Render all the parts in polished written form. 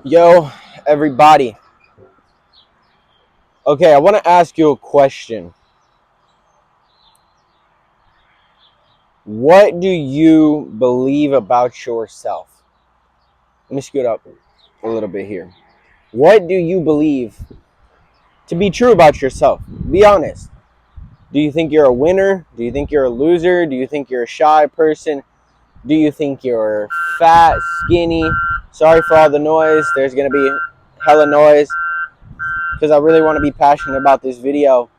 Yo, everybody. Okay, I want to ask you a question. What do you believe about yourself? Let me scoot up a little bit here. What do you believe to be true about yourself? Be honest. Do you think you're a winner? Do you think you're a loser? Do you think you're a shy person? Do you think you're fat, skinny? Sorry for all the noise. There's going to be hella noise because I really want to be passionate about this video.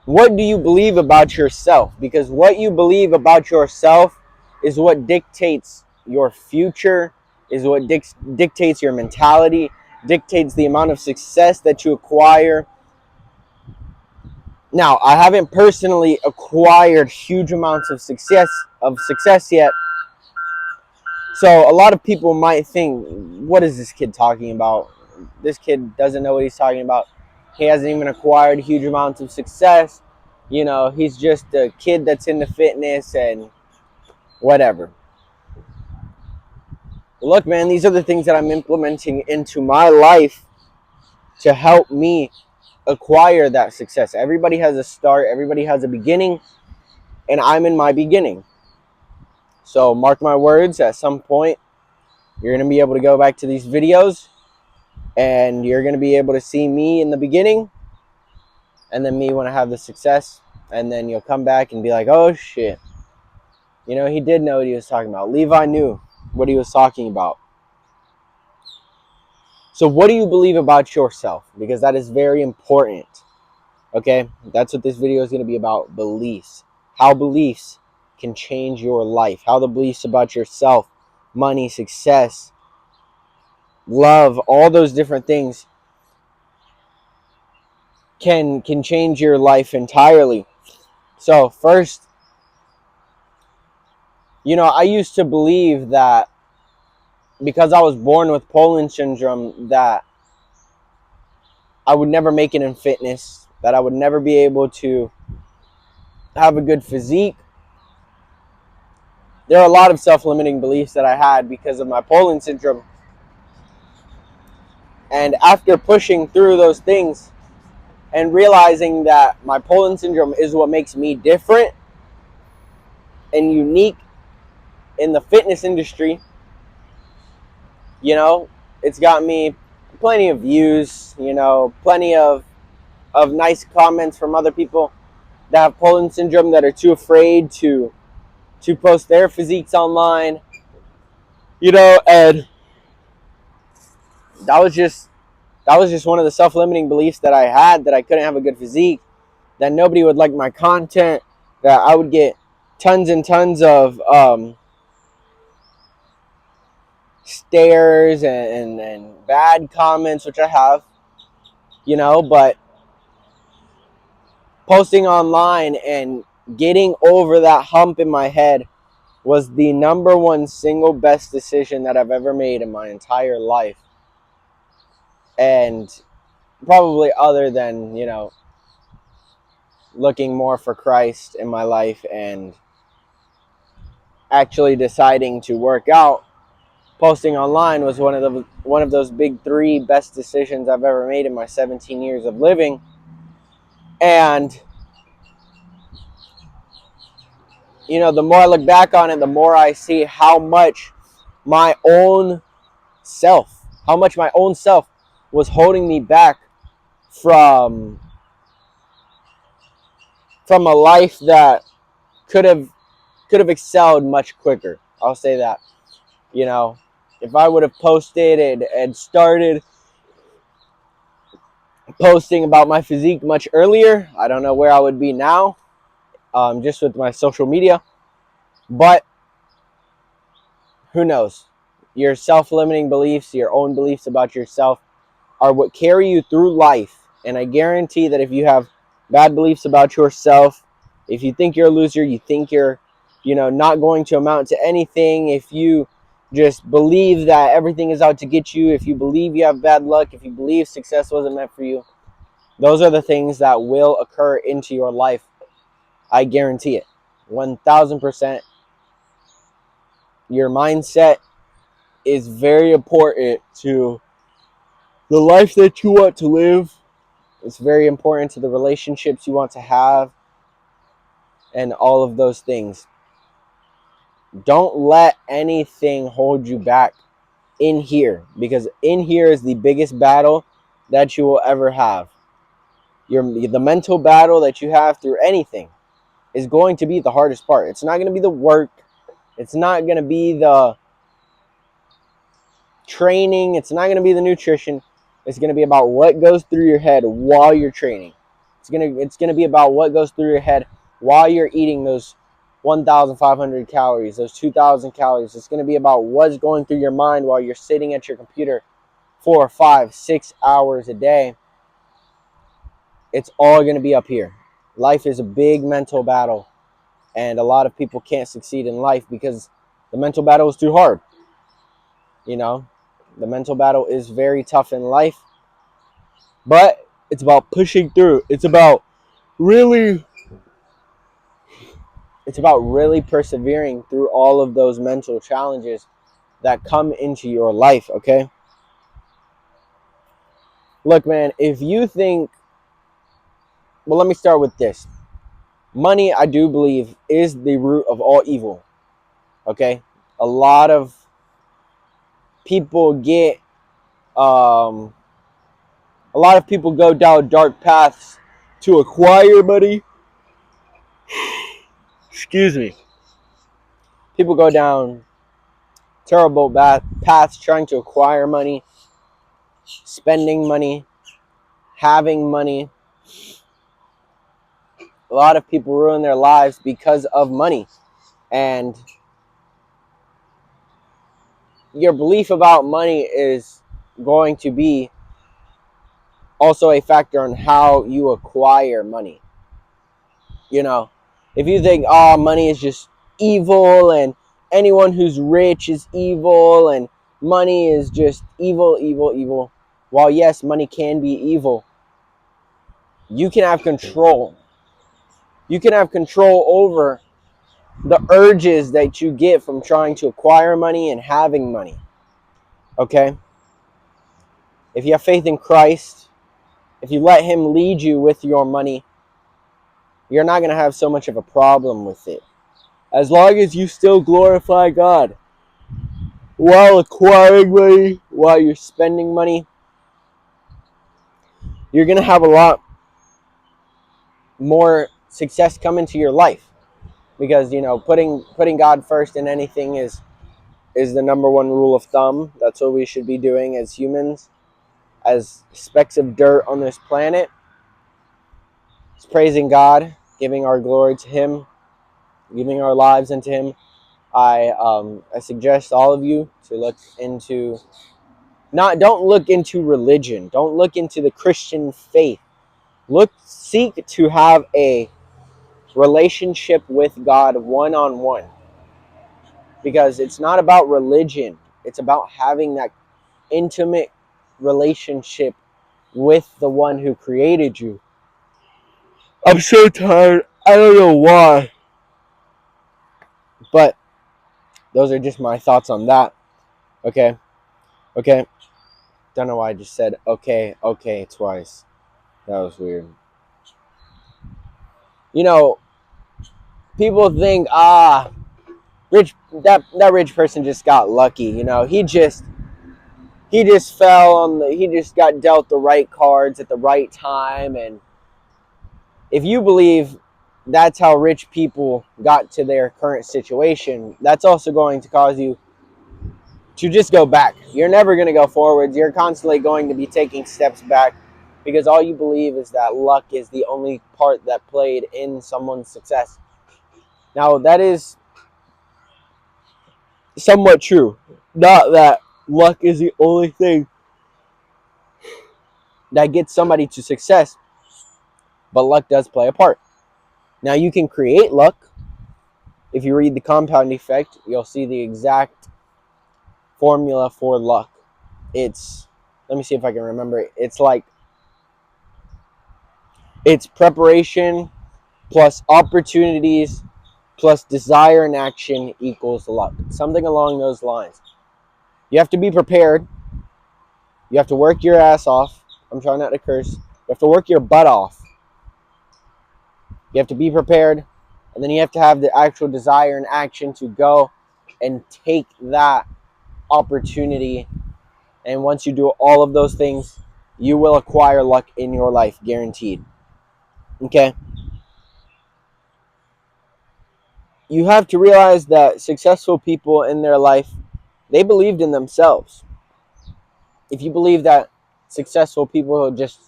What do you believe about yourself? Because what you believe about yourself is what dictates your future, is what dictates your mentality, dictates the amount of success that you acquire. Now, I haven't personally acquired huge amounts of success yet. So a lot of people might think, what is this kid talking about? This kid doesn't know what he's talking about. He hasn't even acquired huge amounts of success. You know, he's just a kid that's into fitness and whatever. Look, man, these are the things that I'm implementing into my life to help me acquire that success. Everybody has a start, everybody has a beginning, and I'm in my beginning. So mark my words, at some point, you're going to be able to go back to these videos and you're going to be able to see me in the beginning and then me when I have the success, and then you'll come back and be like, oh shit, you know, he did know what he was talking about. Levi knew what he was talking about. So what do you believe about yourself? Because that is very important. Okay, that's what this video is going to be about. Beliefs. How beliefs can change your life. How the beliefs about yourself, money, success, love, all those different things can change your life entirely. So first, you know, I used to believe that because I was born with Poland syndrome that I would never make it in fitness, that I would never be able to have a good physique. There are a lot of self-limiting beliefs that I had because of my Poland syndrome. And after pushing through those things and realizing that my Poland syndrome is what makes me different and unique in the fitness industry, you know, it's got me plenty of views, you know, plenty of nice comments from other people that have Poland syndrome that are too afraid to post their physiques online, you know, and that was just one of the self-limiting beliefs that I had, that I couldn't have a good physique, that nobody would like my content, that I would get tons and tons of stares and bad comments, which I have, you know, but posting online and getting over that hump in my head was the number one single best decision that I've ever made in my entire life. And probably other than, you know, looking more for Christ in my life and actually deciding to work out, posting online was one of those big three best decisions I've ever made in my 17 years of living. And you know, the more I look back on it, the more I see how much my own self, was holding me back from a life that could have excelled much quicker. I'll say that. You know, if I would have posted and started posting about my physique much earlier, I don't know where I would be now, just with my social media. But who knows? Your self-limiting beliefs, your own beliefs about yourself, are what carry you through life. And I guarantee that if you have bad beliefs about yourself, if you think you're a loser, you think you're, you know, not going to amount to anything, if you just believe that everything is out to get you, if you believe you have bad luck, if you believe success wasn't meant for you, those are the things that will occur into your life. I guarantee it. 1000%. Your mindset is very important to the life that you want to live. It's very important to the relationships you want to have and all of those things. Don't let anything hold you back in here, because in here is the biggest battle that you will ever have. The mental battle that you have through anything is going to be the hardest part. It's not going to be the work. It's not going to be the training. It's not going to be the nutrition. It's going to be about what goes through your head while you're training. It's going to be about what goes through your head while you're eating those 1,500 calories, those 2,000 calories. It's going to be about what's going through your mind while you're sitting at your computer 4, 5, 6 hours a day. It's all going to be up here. Life is a big mental battle, and a lot of people can't succeed in life because the mental battle is too hard. You know, the mental battle is very tough in life, but it's about pushing through. It's about really persevering through all of those mental challenges that come into your life, okay? Look, man, if you think, well, let me start with this. Money, I do believe, is the root of all evil, okay? A lot of people go down dark paths to acquire money. Excuse me. People go down terrible paths trying to acquire money, spending money, having money. A lot of people ruin their lives because of money. And your belief about money is going to be also a factor on how you acquire money. You know, if you think, oh, money is just evil and anyone who's rich is evil and money is just evil, evil, evil. While yes, money can be evil, you can have control. You can have control over the urges that you get from trying to acquire money and having money. Okay? If you have faith in Christ, if you let him lead you with your money, you're not going to have so much of a problem with it. As long as you still glorify God while acquiring money, while you're spending money, you're going to have a lot more success come into your life. Because, you know, putting God first in anything is the number one rule of thumb. That's what we should be doing as humans, as specks of dirt on this planet. It's praising God, giving our glory to him, giving our lives unto him. I suggest all of you to look into don't look into religion. Don't look into the Christian faith. Seek to have a relationship with God one-on-one. Because it's not about religion. It's about having that intimate relationship with the one who created you. I'm so tired. I don't know why. But those are just my thoughts on that. Okay. Don't know why I just said okay twice. That was weird. You know, people think, that rich person just got lucky. You know, he just he just got dealt the right cards at the right time. And if you believe that's how rich people got to their current situation, that's also going to cause you to just go back. You're never going to go forwards. You're constantly going to be taking steps back because all you believe is that luck is the only part that played in someone's success. Now, that is somewhat true. Not that luck is the only thing that gets somebody to success, but luck does play a part. Now, you can create luck. If you read the compound effect, you'll see the exact formula for luck. Let me see if I can remember it. It's preparation plus opportunities plus desire and action equals luck. Something along those lines. You have to be prepared. You have to work your ass off. I'm trying not to curse. You have to work your butt off. You have to be prepared. And then you have to have the actual desire and action to go and take that opportunity. And once you do all of those things, you will acquire luck in your life, guaranteed. Okay? You have to realize that successful people in their life, they believed in themselves. If you believe that successful people just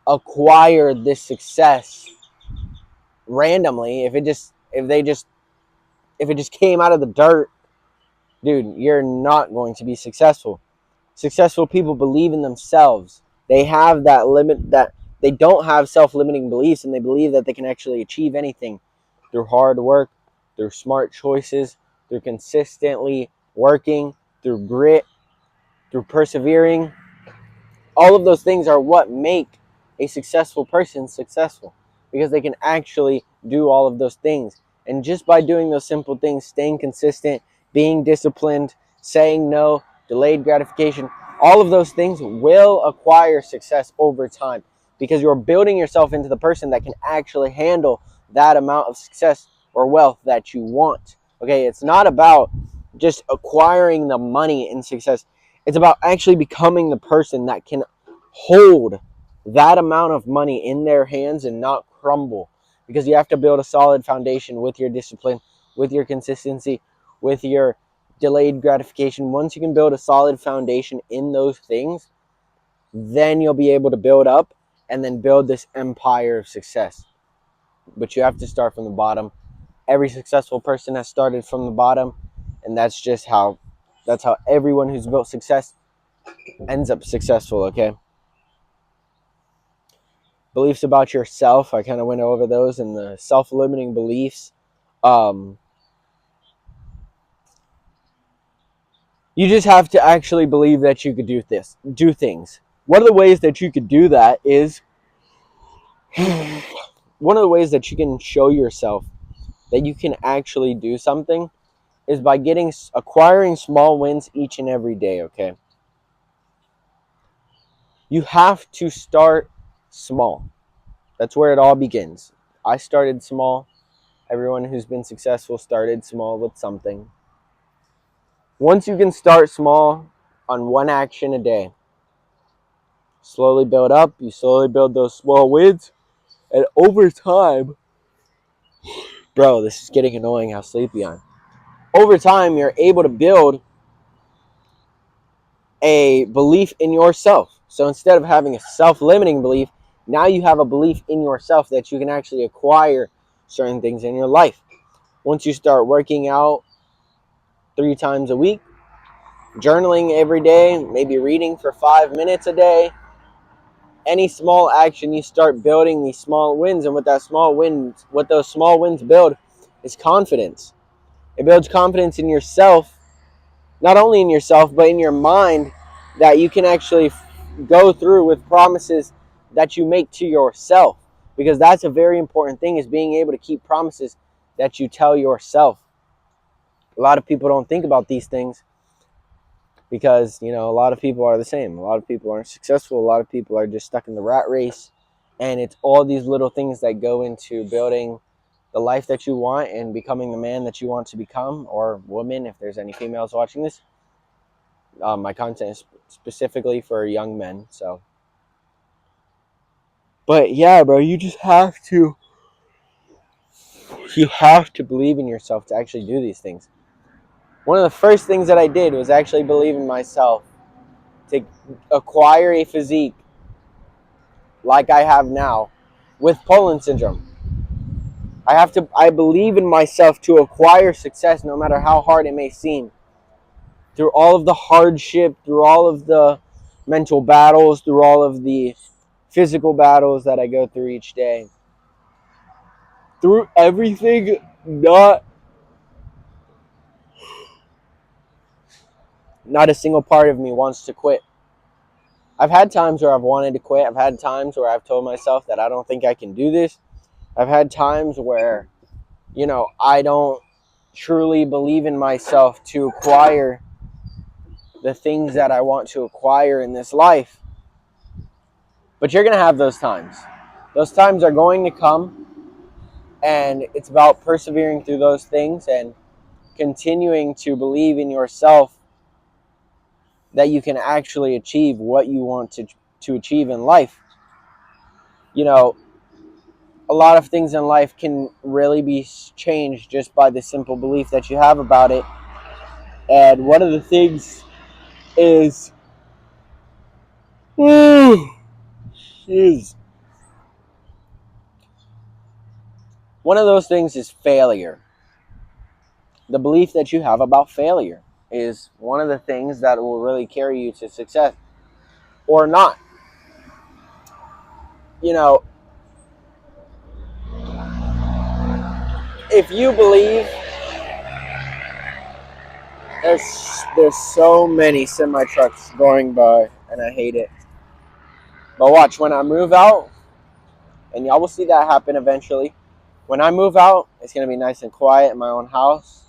acquire this success randomly, if it just came out of the dirt, dude, you're not going to be successful. Successful people believe in themselves. They have that limit, that they don't have self-limiting beliefs, and they believe that they can actually achieve anything through hard work, through smart choices, through consistently working, through grit, through persevering. All of those things are what make a successful person successful, because they can actually do all of those things. And just by doing those simple things, staying consistent, being disciplined, saying no, delayed gratification, all of those things will acquire success over time, because you're building yourself into the person that can actually handle that amount of success or wealth that you want. Okay, it's not about just acquiring the money and success. It's about actually becoming the person that can hold that amount of money in their hands and not crumble, because you have to build a solid foundation with your discipline, with your consistency, with your delayed gratification. Once you can build a solid foundation in those things, then you'll be able to build up and then build this empire of success. But you have to start from the bottom. Every successful person has started from the bottom, and that's how everyone who's built success ends up successful. Okay, beliefs about yourself, I kind of went over those, and the self-limiting beliefs. You just have to actually believe that you could do things. One of the ways that you could do that is one of the ways that you can show yourself that you can actually do something is by acquiring small wins each and every day. Okay, you have to start small. That's where it all begins. I started small. Everyone who's been successful started small with something. Once you can start small on one action a day, slowly build up, you slowly build those small wins, and over time, bro, this is getting annoying how sleepy I'm. Over time, you're able to build a belief in yourself. So instead of having a self-limiting belief, now you have a belief in yourself that you can actually acquire certain things in your life. Once you start working out 3 times a week, journaling every day, maybe reading for 5 minutes a day, any small action, you start building these small wins. And what those small wins build is confidence. It builds confidence in yourself, not only in yourself, but in your mind, that you can actually go through with promises that you make to yourself. Because that's a very important thing, is being able to keep promises that you tell yourself. A lot of people don't think about these things, because a lot of people are the same. A lot of people aren't successful. A lot of people are just stuck in the rat race, and it's all these little things that go into building the life that you want and becoming the man that you want to become, or woman, if there's any females watching this. My content is specifically for young men, so. But yeah, bro, you have to believe in yourself to actually do these things. One of the first things that I did was actually believe in myself to acquire a physique like I have now with Poland syndrome. I believe in myself to acquire success no matter how hard it may seem. Through all of the hardship, through all of the mental battles, through all of the physical battles that I go through each day. Through everything, not a single part of me wants to quit. I've had times where I've wanted to quit. I've had times where I've told myself that I don't think I can do this. I've had times where, I don't truly believe in myself to acquire the things that I want to acquire in this life. But you're going to have those times. Those times are going to come, and it's about persevering through those things and continuing to believe in yourself that you can actually achieve what you want to achieve in life. You know, a lot of things in life can really be changed just by the simple belief that you have about it. And one of the things is, one of those things is failure. The belief that you have about failure is one of the things that will really carry you to success or not. You know, if you believe, there's so many semi trucks going by, and I hate it. But watch, when I move out, and y'all will see that happen eventually. When I move out, it's gonna be nice and quiet in my own house.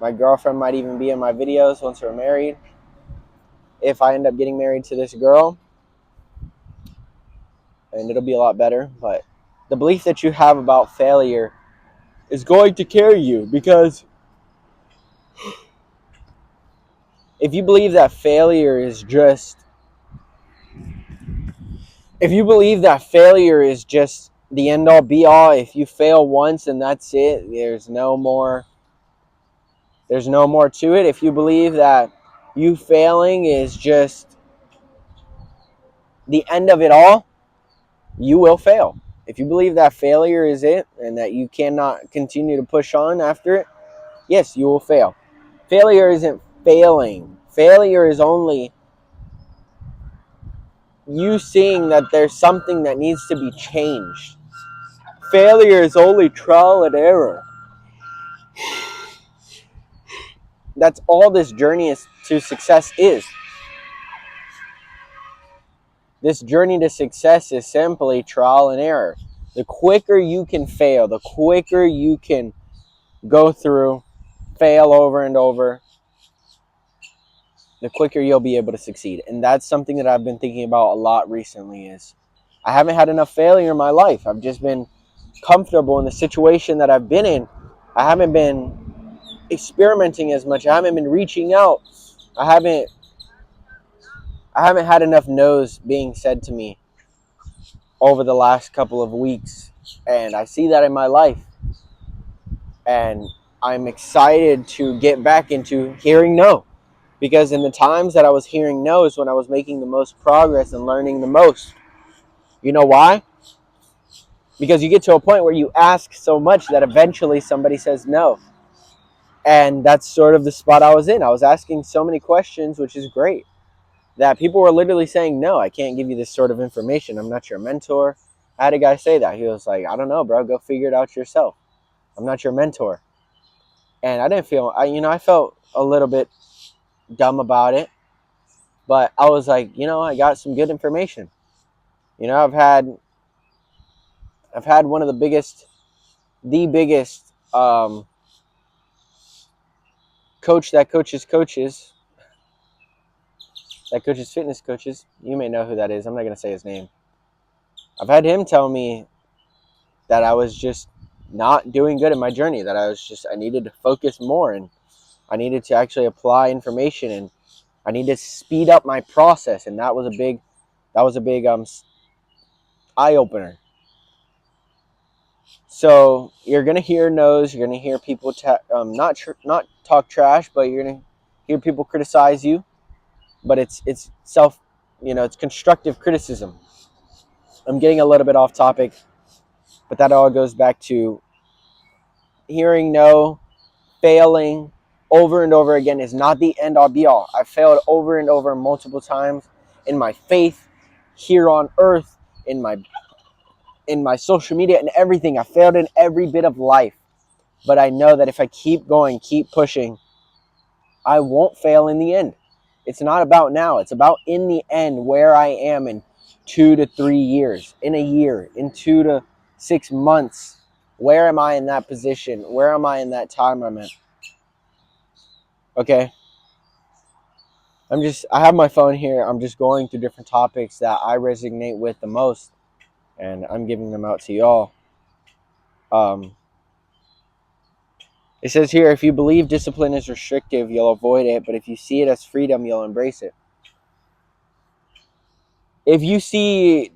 My girlfriend might even be in my videos once we're married. If I end up getting married to this girl, and it'll be a lot better. But the belief that you have about failure is going to carry you, because if you believe that failure is just the end all be all, if you fail once and that's it, there's no more to it. If you believe that you failing is just the end of it all, you will fail. If you believe that failure is it and that you cannot continue to push on after it, yes, you will fail. Failure isn't failing. Failure is only you seeing that there's something that needs to be changed. Failure is only trial and error. That's all this journey to success is. This journey to success is simply trial and error. The quicker you can fail, the quicker you can go through, fail over and over, the quicker you'll be able to succeed. And that's something that I've been thinking about a lot recently is I haven't had enough failure in my life. I've just been comfortable in the situation that I've been in. I haven't been experimenting as much. I haven't been reaching out. I haven't had enough no's being said to me over the last couple of weeks. And I see that in my life. And I'm excited to get back into hearing no. Because in the times that I was hearing no is when I was making the most progress and learning the most. You know why? Because you get to a point where you ask so much that eventually somebody says no. And that's sort of the spot I was in. I was asking so many questions, which is great, that people were literally saying, no, I can't give you this sort of information. I'm not your mentor. I had a guy say that. He was like, I don't know, bro. Go figure it out yourself. I'm not your mentor. And I didn't feel, I felt a little bit dumb about it. But I was like, I got some good information. I've had one of the biggest coach that coaches fitness coaches. You may know who that is. I'm not going to say his name. I've had him tell me that I was just not doing good in my journey, that I needed to focus more, and I needed to actually apply information, and I needed to speed up my process. And that was a big eye opener. So you're gonna hear no's. You're gonna hear people not talk trash, but you're gonna hear people criticize you. But it's it's constructive criticism. I'm getting a little bit off topic, but that all goes back to hearing no, failing over and over again is not the end all be all. I failed over and over multiple times in my faith, here on earth, in my social media and everything. I failed in every bit of life. But I know that if I keep going, keep pushing, I won't fail in the end. It's not about now. It's about in the end where I am in 2 to 3 years, in a year, in 2 to 6 months. Where am I in that position? Where am I in that time I'm in? Okay? I have my phone here. I'm just going through different topics that I resonate with the most, and I'm giving them out to y'all. It says here, if you believe discipline is restrictive, you'll avoid it, but if you see it as freedom, you'll embrace it. If you see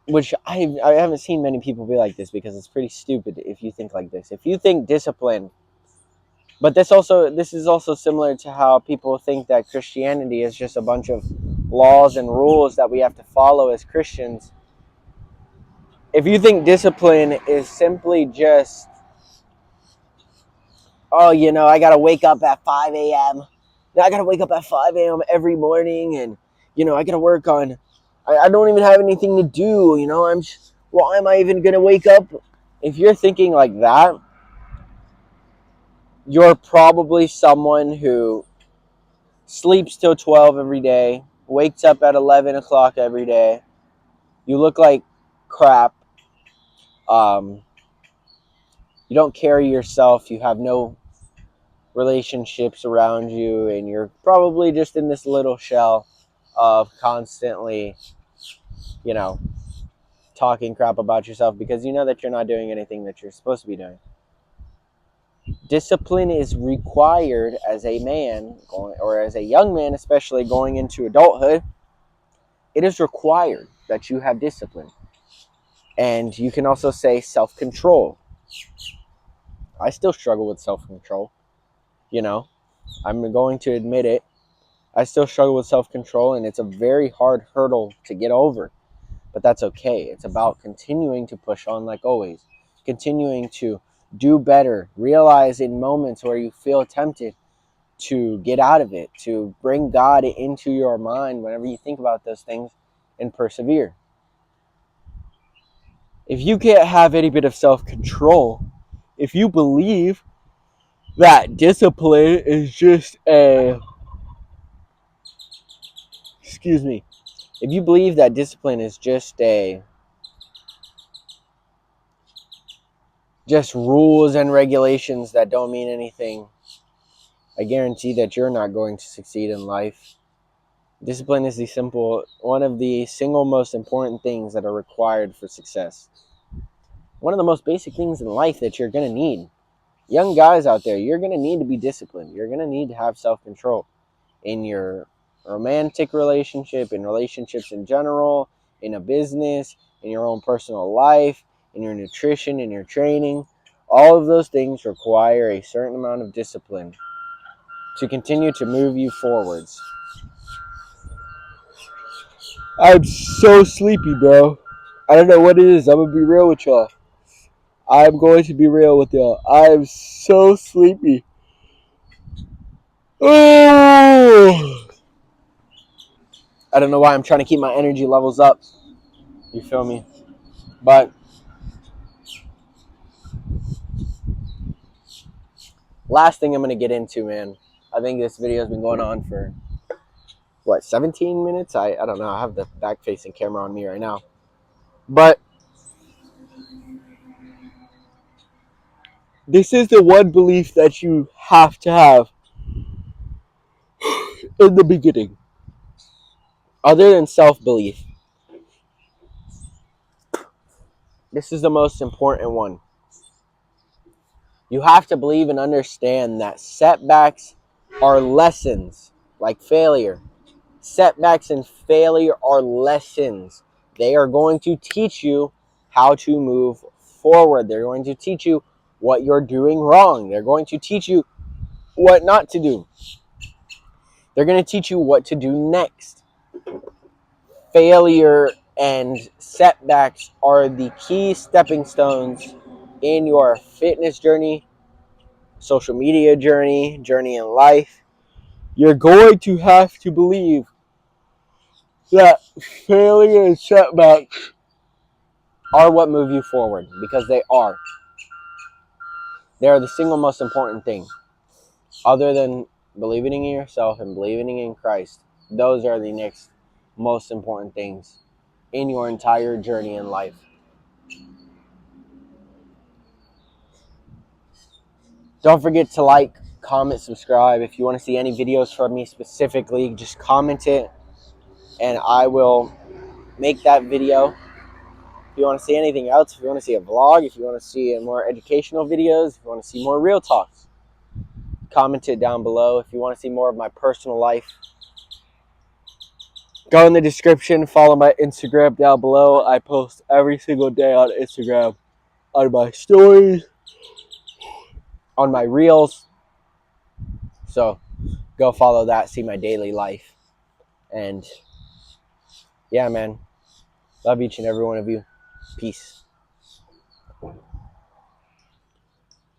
which I haven't seen many people be like this, because it's pretty stupid if you think like this. If you think discipline, but this is also similar to how people think that Christianity is just a bunch of laws and rules that we have to follow as Christians. If you think discipline is simply just, oh, I got to wake up at 5 a.m. I got to wake up at 5 a.m. every morning, and, I got to work on, I don't even have anything to do, why am I even going to wake up? If you're thinking like that, you're probably someone who sleeps till 12 every day, wakes up at 11 o'clock every day. You look like crap. You don't carry yourself. You have no relationships around you, and you're probably just in this little shell of constantly, you know, talking crap about yourself because you know that you're not doing anything that you're supposed to be doing. Discipline is required as a man, or as a young man, especially going into adulthood. It is required that you have discipline. And you can also say self-control. I still struggle with self-control. I'm going to admit it. I still struggle with self-control, and it's a very hard hurdle to get over. But that's okay. It's about continuing to push on like always. Continuing to do better. Realize in moments where you feel tempted to get out of it. To bring God into your mind whenever you think about those things, and persevere. If you can't have any bit of self-control, if you believe that discipline is just if you believe that discipline is just rules and regulations that don't mean anything, I guarantee that you're not going to succeed in life. Discipline is one of the single most important things that are required for success. One of the most basic things in life that you're going to need. Young guys out there, you're going to need to be disciplined. You're going to need to have self-control in your romantic relationship, in relationships in general, in a business, in your own personal life, in your nutrition, in your training. All of those things require a certain amount of discipline to continue to move you forwards. I'm so sleepy, bro. I don't know what it is. I'm going to be real with y'all. I'm going to be real with y'all. I'm so sleepy. Oh! I don't know why. I'm trying to keep my energy levels up. You feel me? But last thing I'm going to get into, man. I think this video has been going on for, 17 minutes? I don't know. I have the back-facing camera on me right now. But this is the one belief that you have to have in the beginning. Other than self-belief. This is the most important one. You have to believe and understand that setbacks are lessons, like failure. Setbacks and failure are lessons. They are going to teach you how to move forward. They're going to teach you what you're doing wrong. They're going to teach you what not to do. They're going to teach you what to do next. Failure and setbacks are the key stepping stones in your fitness journey, social media journey in life. You're going to have to believe that failure and setbacks are what move you forward, because they are. They are the single most important thing. Other than believing in yourself and believing in Christ, those are the next most important things in your entire journey in life. Don't forget to like, comment, subscribe. If you want to see any videos from me specifically, just comment it and I will make that video. If you want to see anything else, if you want to see a vlog, if you want to see more educational videos, if you want to see more real talks, comment it down below. If you want to see more of my personal life, go in the description, follow my Instagram down below. I post every single day on Instagram, on my stories, on my reels. So go follow that, see my daily life. And yeah, man, love each and every one of you. Peace.